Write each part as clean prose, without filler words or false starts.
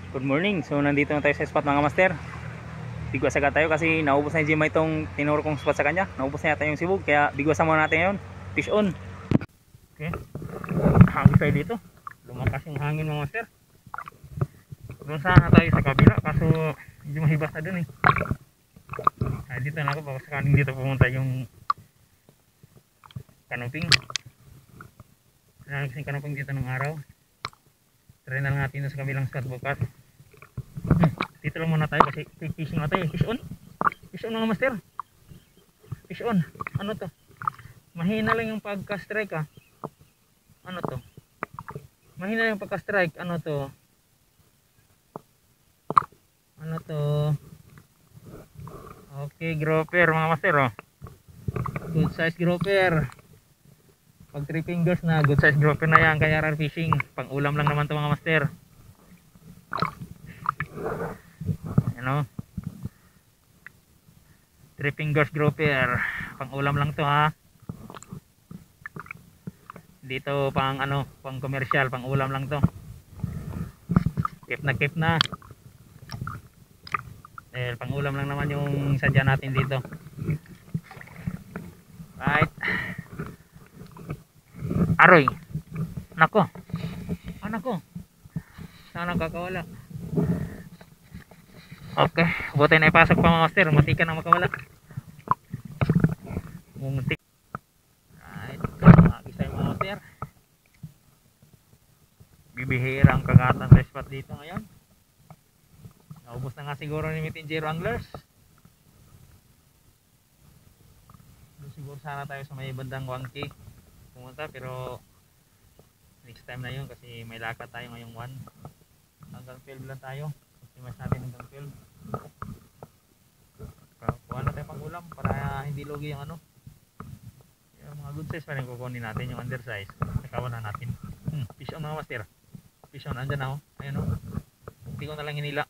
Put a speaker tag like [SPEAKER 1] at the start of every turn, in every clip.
[SPEAKER 1] Good morning. So nandito na tayo sa spot mga master. Bigwas agad tayo kasi naubos na yung Jimmy itong tinuro kong spot sa kanya. Naubos na yata yung sibog kaya bigwasan muna natin ngayon. Fish on. Okay. Hangin tayo dito. Lumakas yung hangin mga master. Doon sana tayo sa kabila kaso medyo mahibas na dun eh. Dito na ako baka sakaling dito pumunta yung canoping. Kasing canoping dito ng araw. Try na lang natin sa kabilang spot bukas. Dito lang muna tayo kasi quick fishing na tayo. Fish on. Fish on mga master. Fish on. Ano to? Mahina lang yung pagka-strike ah. Ano to? Mahina lang yung pagka-strike. Ano to? Ano to? Okay, grouper mga master oh. Good size grouper. Pag 3 fingers na, good size grouper na yan. Kaya rare fishing. Pang ulam lang naman to mga master. Ano? 3 fingers grouper. Pang ulam lang to ha. Dito pang ano, pang commercial, pang ulam lang to. Keep na. Pang ulam lang naman yung sadya natin dito. Right. Aroy. Nako. Anak ko. Sana kakawala. Okay, buti na ipasok pa mga master, matikan ang makawala. Muntik. Right, mag-isa yung mga master. Bibihirang kagatan sa spot dito ngayon. Naubos na nga siguro ni Mitinjero Anglers. Doon siguro sana tayo sa may bandang Wangki pumunta pero next time na yun kasi may lakad tayo ngayong 1. Hanggang 12 lang tayo. Optimize natin hanggang 12. Kuha na tayo pang ulam para hindi lugi yung ano. Yung mga good size pa rin kukunin natin yung undersize. Nakawan na natin. Fish on mga master. Fish on, andyan na oh. Ayun oh. Hindi ko na lang hinila.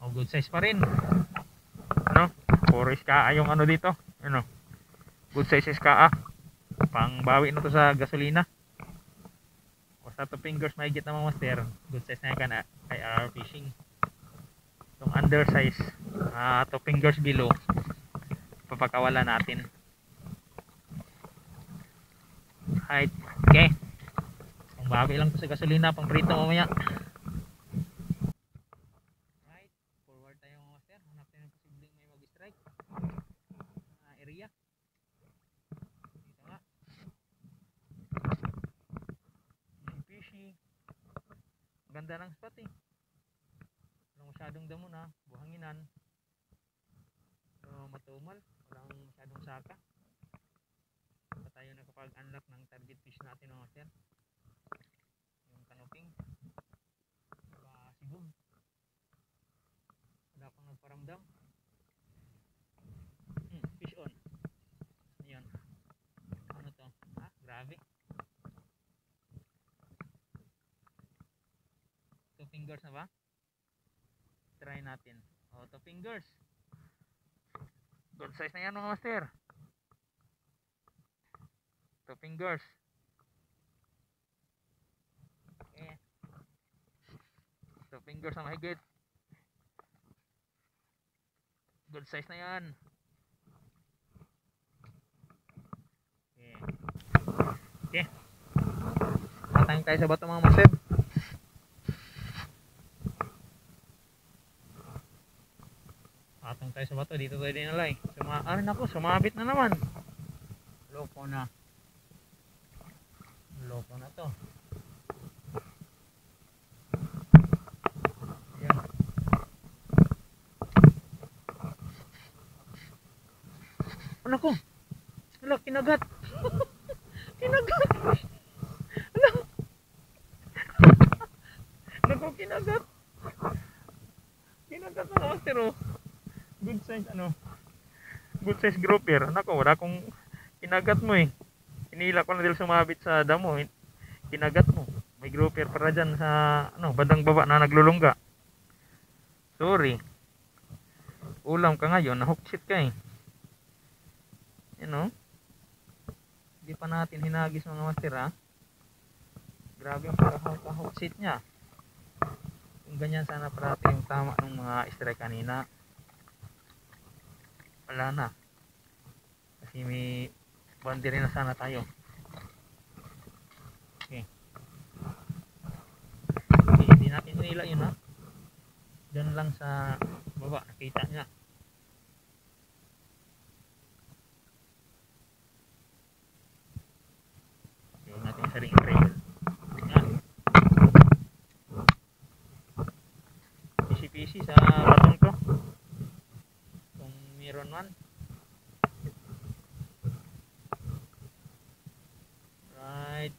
[SPEAKER 1] Oh, good size pa rin. Ano? Puro iska yung ano dito. Ano? Good size iska pang bawi na to sa gasolina. Basta 2 fingers mahigit na mga master. Good size na yan kay fishing. Itong undersize 2 fingers below papakawala natin. Right. Okay. Pang bawi lang to sa gasolina pang prito mamaya. Right. Forward tayo mga master. Hanap tayo ng posibleng may mag-strike area. Ganda ng spot eh. Walang masyadong damo na, buhanginan. So matumal, walang masyadong saka. Pa tayo nakapag-unlock ng target fish natin mga master. Yung canoping. Sibog. Wala pang nagparamdam. Fish on. Ayan. Ano to? Grabe. 2 fingers na ba? Try natin. 2 fingers. Good size na yan mga master. 2 fingers. Okay. 2 fingers na mahigit. Good size na yan. Okay. Okay. Matangin tayo sa bato mga master. Atang tayo sa bato, dito tayo dinalay. Sumabit na naman. Loko na to. Ayan. Anak ko. Hala, kinagat. Kinagat. Hala. Anak ko, kinagat. Kinagat na master oh. Good size good size grouper. Nako, wala akong kinagat mo eh. Hinila ko na dahil sumabit sa damo. Kinagat mo. May grouper para dyan sa bandang baba na naglulungga. Sorry. Ulam ka ngayon, na hook shit ka eh. Hindi pa natin hinagis mga master ha. Grabe ang pagka-hook shit niya. Kung ganyan sana parati yung tama ng mga strike kanina, wala na. Kasi may boundary na sana tayo. Okay. Okay, hindi natin hinila yun ha. Diyan lang sa baba, nakita niya. Huwag natin saring trail. Pisi-pisi sa batong to. Kung meron man. Right.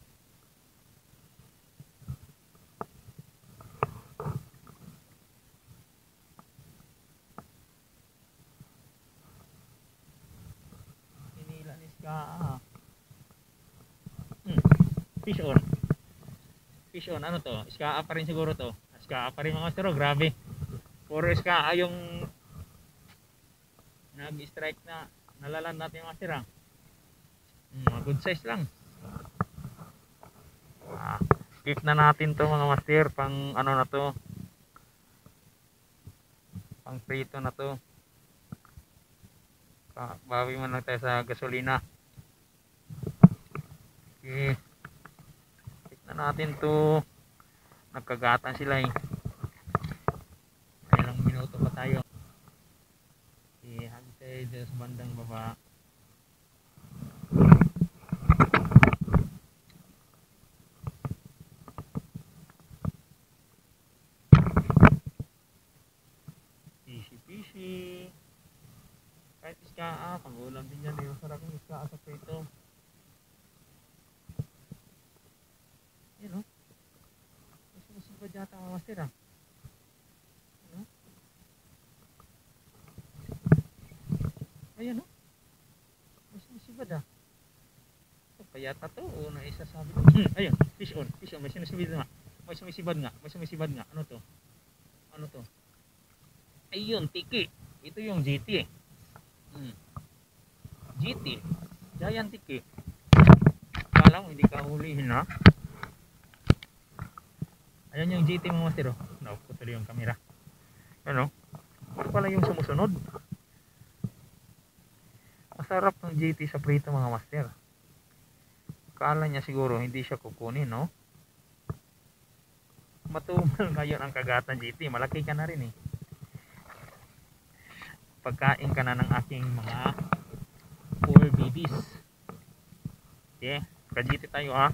[SPEAKER 1] Hinila ni Ska. Fish on. Fish on. Ano to? Ska pa rin siguro to. Ska pa rin mga master. Grabe. Puro ska yung nag-strike na nalaland natin yung master. Good size lang. Skip na natin to mga master. Pang ano na to. Pang prito na to. Bawi man lang tayo sa gasolina. Okay. Skip na natin to. Nagkagatan sila eh. Ilang minuto pa tayo. Okay, hagtay dyan sa bandang baba. Easy. Kahit iska pang-ulam din yan. Masarap yung iska sa prito. Yun o. Mas ba dyan mga master Ano? Ayan o. Mas ba dyan? Payata to o naisasabi ko. Ayun, fish on. May sinusibid nga. May sumisibad nga. Ano to? Ayun, tiki. Ito yung GT. GT. Giant tiki. Kala mo hindi ka hulihin ha. Ayan yung GT mga master oh. Naputol yung camera. Ano? Ito pala yung sumusunod. Masarap ng GT sa prito mga master. Kala niya siguro hindi siya kukunin no. Matumal ngayon ang kagatan GT. Malaki ka na rin eh. Pagkain ka na ng aking mga 4 babies. Okay, ka-GT tayo ha.